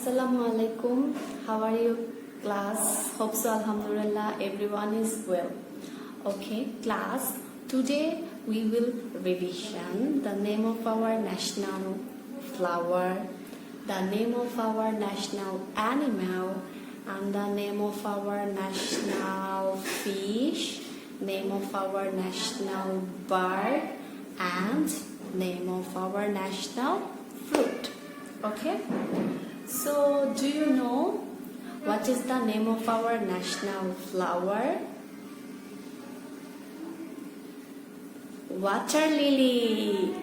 Assalamu alaikum. How are you, class? Hope so, alhamdulillah, everyone is well. Okay, class, today we will revision the name of our national flower, the name of our national animal, and the name of our national fish, name of our national bird, and name of our national fruit. Okay, so do you know what is the name of our national flower? Water lily.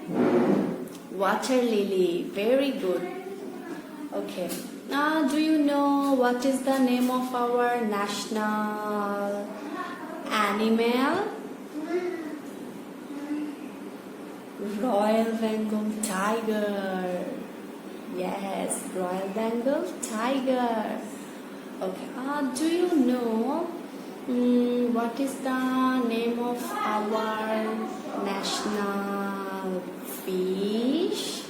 Water lily, very good. Okay, now do you know what is the name of our national animal? Royal Bengal tiger. Yes, Royal Bengal tiger. Okay, do you know what is the name of our national fish?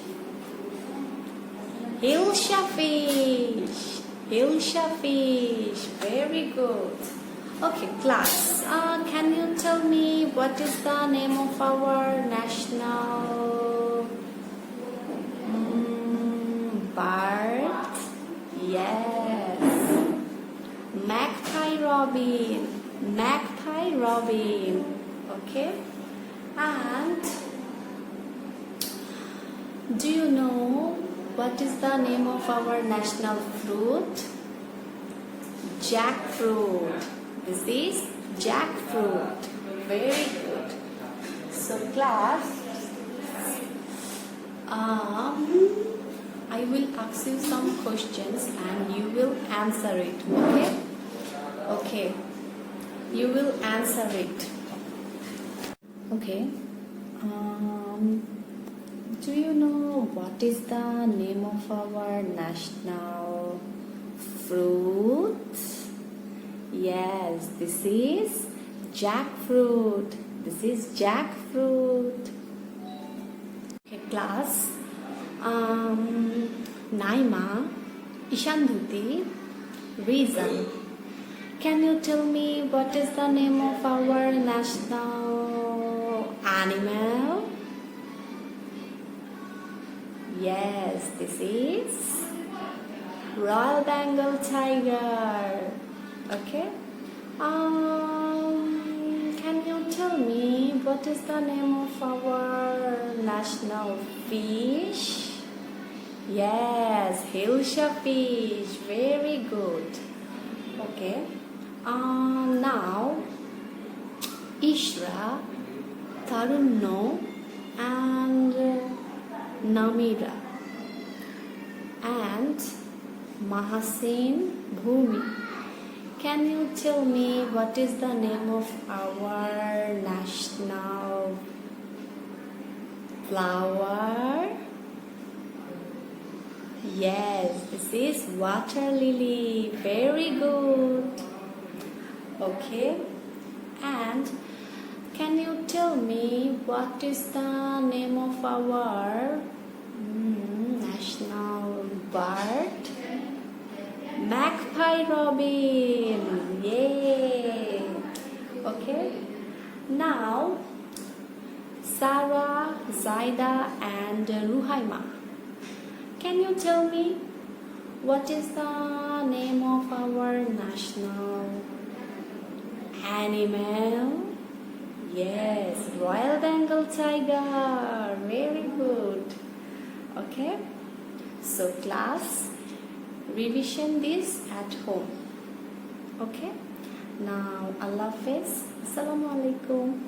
Hilsha fish. Hilsha fish. Very good. Okay, class, can you tell me what is the name of our national bird? Yes. Magpie robin. Magpie robin. Okay. And do you know what is the name of our national fruit? Jackfruit. This is jackfruit. Very good. So class, I will ask you some questions and you will answer it. Okay? Okay. You will answer it. Okay. Do you know what is the name of our national fruit? Yes, this is jackfruit. This is jackfruit. Okay, class. Naima, Ishandhuti, Reason. Can you tell me what is the name of our national animal? Yes, this is Royal Bengal tiger. Okay. Can you tell me what is the name of our national fish? Yes, Hilsha fish. Very good. Okay. Now, Ishra, Tarunno, and Namira, and Mahasin, Bhumi. Can you tell me what is the name of our national flower? Yes, this is water lily. Very good. Okay. And can you tell me what is the name of our national bird? Magpie robin. Yay. Okay. Now, Sarah, Zaida, and Ruhaima. Can you tell me what is the name of our national animal? Yes, Royal Bengal tiger. Very good. Okay. So class, revision this at home. Okay. Now, Allah Hafiz. Assalamu alaikum.